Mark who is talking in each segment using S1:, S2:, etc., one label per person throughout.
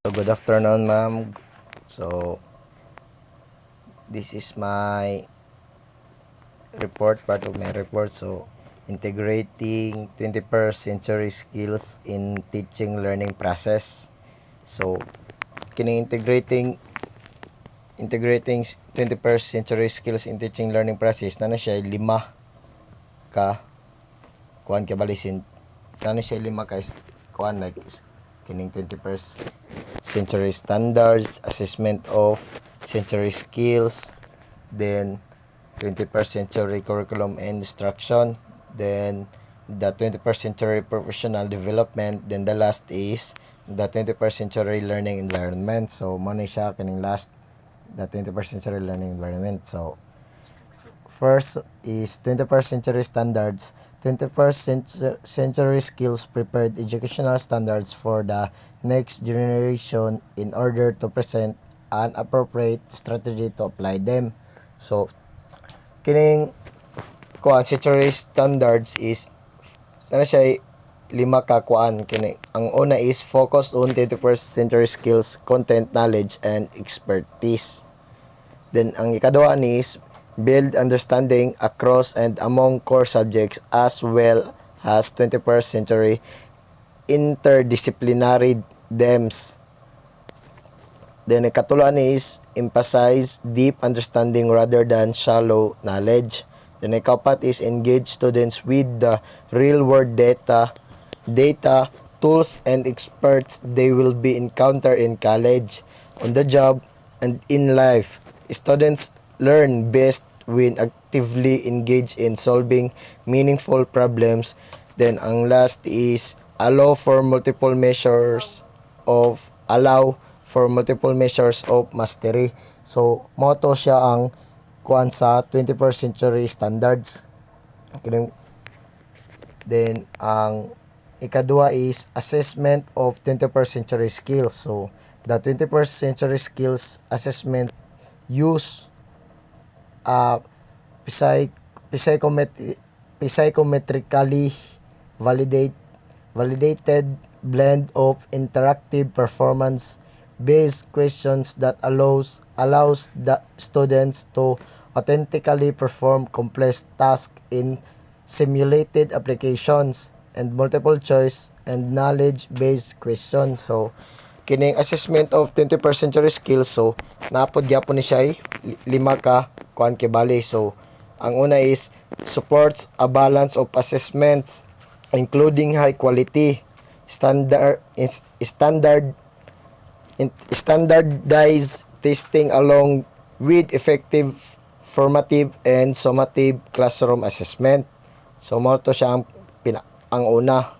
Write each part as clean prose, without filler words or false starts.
S1: Good afternoon, ma'am. So, this is my report, part of my report. So, integrating 21st century skills in teaching learning process. So, kini integrating 21st century skills in teaching learning process na siya lima ka kuan ka balisin. Siya lima ka kuan like kining 21st century standards, assessment of century skills, then 21st century curriculum and instruction, then the 21st century professional development, then the last is the 21st century learning environment. So mo ni siya kining last, the 21st century learning environment. So first is 21st century standards. 21st century skills prepared educational standards for the next generation in order to present an appropriate strategy to apply them. So, kining kuan century standards is siya lima ka kuan kini. Ang una is focused on 21st century skills, content, knowledge, and expertise. Then, ang ikaduha ni is build understanding across and among core subjects as well as 21st century interdisciplinary themes. Then, ikatulo ni is emphasize deep understanding rather than shallow knowledge. Then, ikapat is engage students with the real-world data, tools, and experts they will be encounter in college, on the job, and in life. Students learn best when actively engaged in solving meaningful problems. Then, ang last is allow for multiple measures of mastery. So, motto siya ang kuan sa 21st century standards. Then, ang ikadua is assessment of 21st century skills. So, the 21st century skills assessment use psychometrically validated blend of interactive performance based questions that allows the students to authentically perform complex tasks in simulated applications and multiple choice and knowledge based questions. So kining assessment of 21st century skills, so napod gyapon ni siya lima ka kuan kay bali. So ang una is supports a balance of assessments including high quality standardized testing along with effective formative and summative classroom assessment. So mo to siya ang una.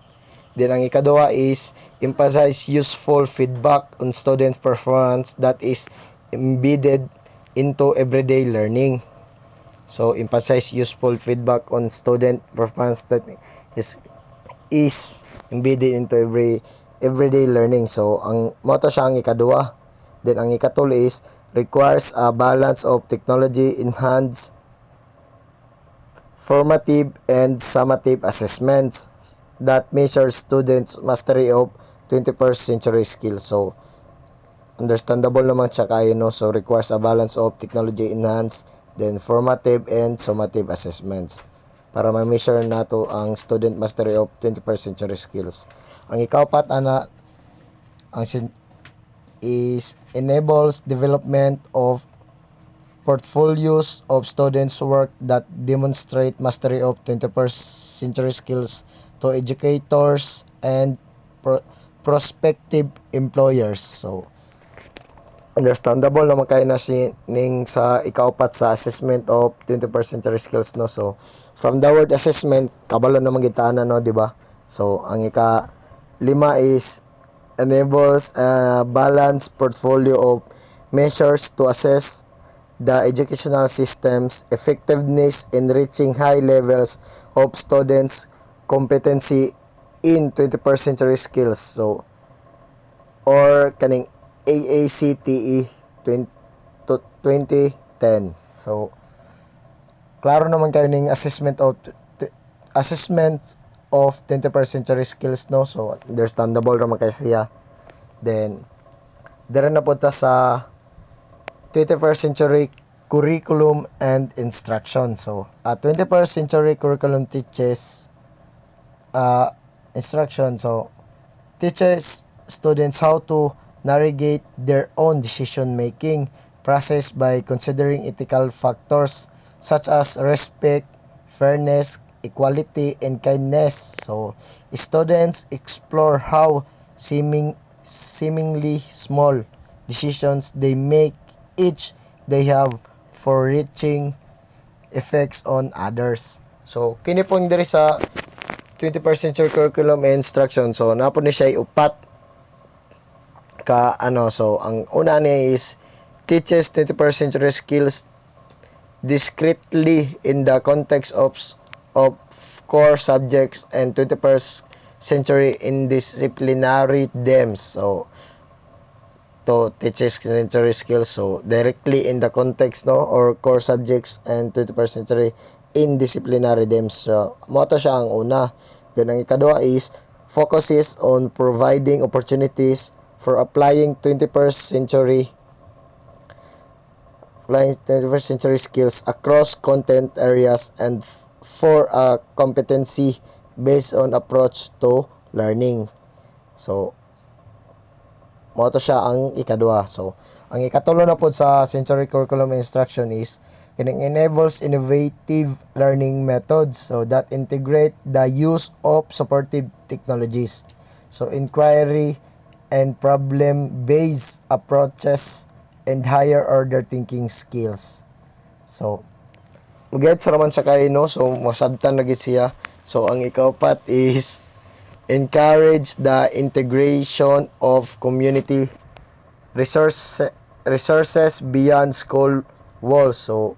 S1: Then ang ikaduha is emphasize useful feedback on student performance that is embedded into everyday learning. So emphasize useful feedback on student performance that is embedded into everyday learning. So ang motto siya ang ikaduha. Then ang ikatulo is requires a balance of technology enhanced formative and summative assessments that measures students mastery of 21st century skills. So understandable naman siya kayo, no? So requires a balance of technology enhanced, then formative and summative assessments para ma-measure nato ang student mastery of 21st century skills. Ang ikapat is enables development of portfolios of students' work that demonstrate mastery of 21st century skills to educators and prospective employers. So understandable naman kayo na ning sa ikaupat sa assessment of 21st century skills, no? So from the word assessment kabalo naman gitaan no, di ba? So ang ika lima is enables a balanced portfolio of measures to assess the educational system's effectiveness in reaching high levels of students' competency in 21st century skills. So or kaning AACTE 2010. So klaro naman kayo ning assessment of 21st century skills, no? So understandable naman kayo siya. Then Dira na punta sa 21st century curriculum and instruction. So, 21st century curriculum teaches instruction. So, teaches students how to navigate their own decision making process by considering ethical factors such as respect, fairness, equality, and kindness. So, students explore how seemingly small decisions they make each they have for reaching effects on others. So, kini pong diri sa 21st century curriculum and instruction. So, napo ni siya upat ka ano. So, ang una ni is teaches 21st century skills discretely in the context of core subjects and 21st century interdisciplinary themes. So, to teaches century skills, so directly in the context no or core subjects and 21st century interdisciplinary themes. So mo to siya ang una. Then ang ikaduha is focuses on providing opportunities for applying 21st century skills across content areas and for a competency based on approach to learning. So mo to siya ang ikaduha. So, ang ikatulo na po sa century curriculum instruction is kining enables innovative learning methods so that integrate the use of supportive technologies. So, inquiry and problem-based approaches and higher order thinking skills. So, get sa naman siya kayo, no? So, masabtan na gid siya. So, ang ikaapat is encourage the integration of community resources beyond school walls. So,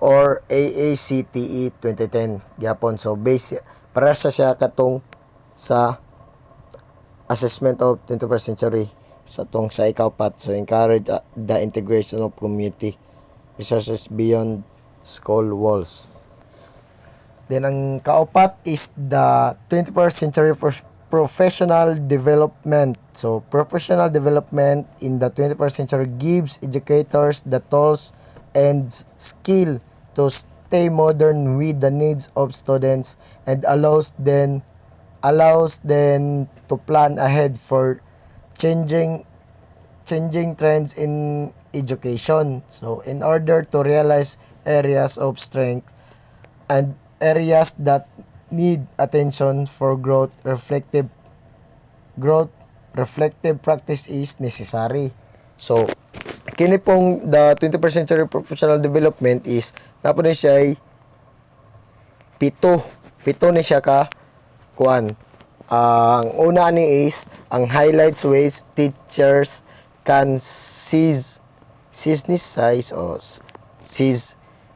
S1: or AACTE 2010 gyapon. So, base para siya katong sa assessment of 21st century sa tong sa ikaapat. So, encourage the integration of community resources beyond school walls. Then, ang kaupat is the 21st century professional development. So, professional development in the 21st century gives educators the tools and skill to stay modern with the needs of students and allows them to plan ahead for changing trends in education. So, in order to realize areas of strength and areas that need attention for reflective practice is necessary. So, kini pong the 21st century professional development is napo ni siya pito ni siya ka kuan. Ang una ni is ang highlights ways teachers can seize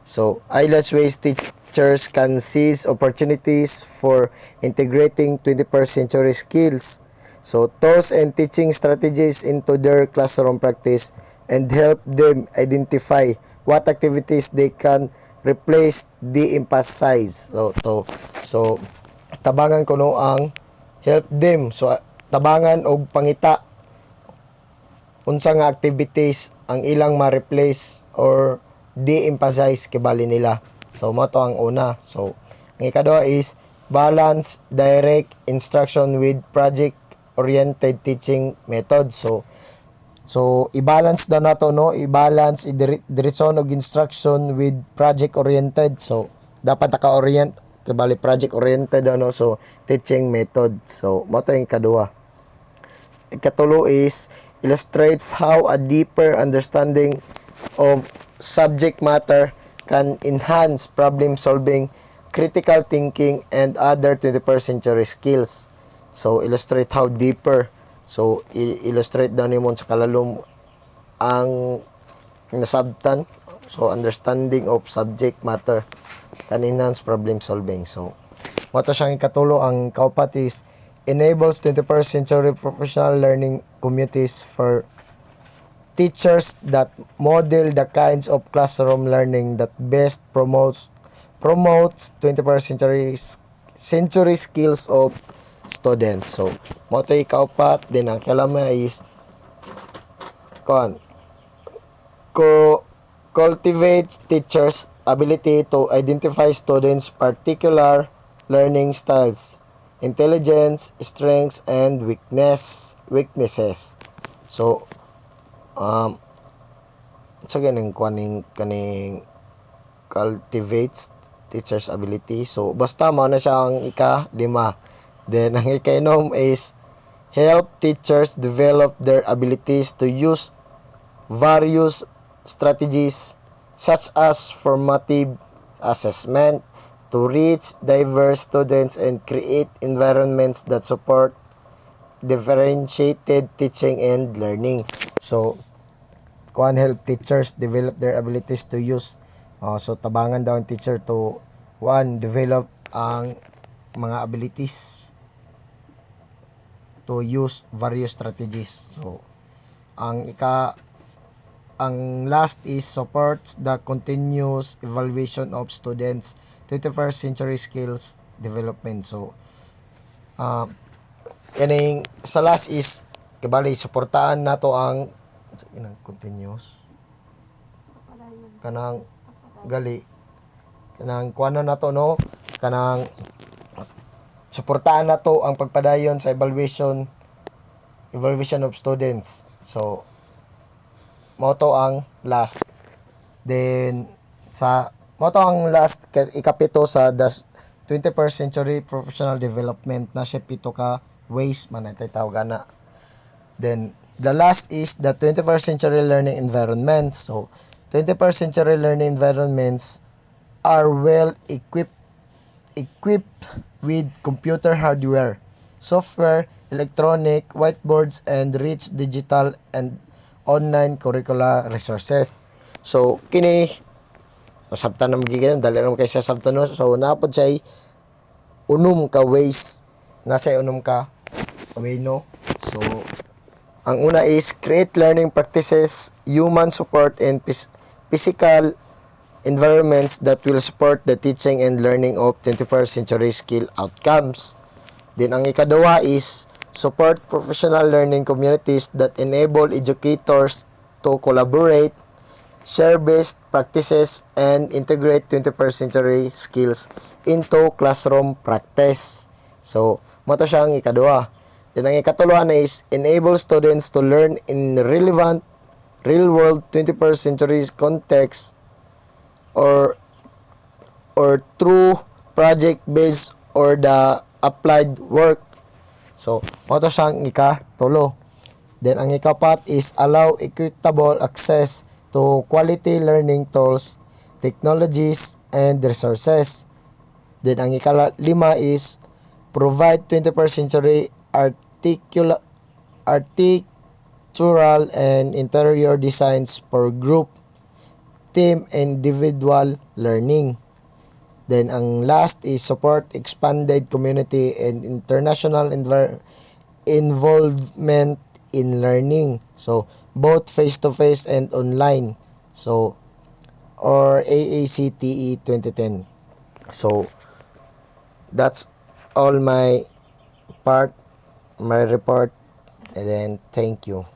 S1: so highlights ways teachers can seize opportunities for integrating 21st century skills. So, tools and teaching strategies into their classroom practice and help them identify what activities they can replace, de-emphasize. So, tabangan ko no ang help them. So, tabangan og pangita unsa nga activities ang ilang ma-replace or de-emphasize kibali nila. So, mo to ang una. So, ang ikaduha is balance direct instruction with project-oriented teaching method. So i-balance daw nato no, i-balance direksyon og instruction with project-oriented. So, dapat naka-orient kibali project-oriented ano. So, teaching method. So, mo to ang ikaduha. Ikatulo is illustrates how a deeper understanding of subject matter can enhance problem solving, critical thinking, and other 21st century skills. So, illustrate how deeper. So, illustrate daw nimo sa kalalom ang nasabtan. So, understanding of subject matter can enhance problem solving. So, mato siyang ikatulo. Ang kaupat is enables 21st century professional learning communities for teachers that model the kinds of classroom learning that best promotes 21st century skills of students. So, mo to ikaupat. Then ang kalama is kon cultivates teachers' ability to identify students' particular learning styles, intelligence, strengths, and weaknesses. So, sa kaning cultivates teacher's ability. So, basta mo na siya ang ika-5. Then, ang ika-6 is help teachers develop their abilities to use various strategies such as formative assessment to reach diverse students and create environments that support differentiated teaching and learning. So, kuan help teachers develop their abilities to use. So, tabangan daw ang teacher to develop ang mga abilities to use various strategies. So, ang last is supports the continuous evaluation of students 21st century skills development. So, kaning sa last is kabali suportahan nato ang continuous kanang gali kanang kuano nato no kanang suportahan nato ang pagpadayon sa evaluation of students. So, mo to ang last. Then mo to ang last ikapito sa the 21st century professional development na siya pito ka ways man ay tawag na. Then the last is the 21st century learning environments. So 21st century learning environments are well equipped with computer hardware, software, electronic, whiteboards, and rich digital and online curricular resources. So, kini sabtan na magigitan, dali rin kayo sa sabtan no. So, napod siya unom ka ways, nasa unom ka way no. So, ang una is create learning practices, human support, and physical environments that will support the teaching and learning of 21st century skill outcomes. Then ang ikaduha is support professional learning communities that enable educators to collaborate, share best practices, and integrate 21st century skills into classroom practice. So, mo to siya ang ikaduha. Then ang ikatulo na is enable students to learn in relevant real-world 21st century context or through project-based or the applied work. So, mo to siyang ikatulo. Then, ang ikapat is allow equitable access to quality learning tools, technologies, and resources. Then, ang ikalima is provide 21st century architectural and interior designs for group, team, and individual learning. Then, ang last is support expanded community and international involvement in learning. So, both face-to-face and online. So, or AACTE 2010. So, that's all my report. And then, thank you.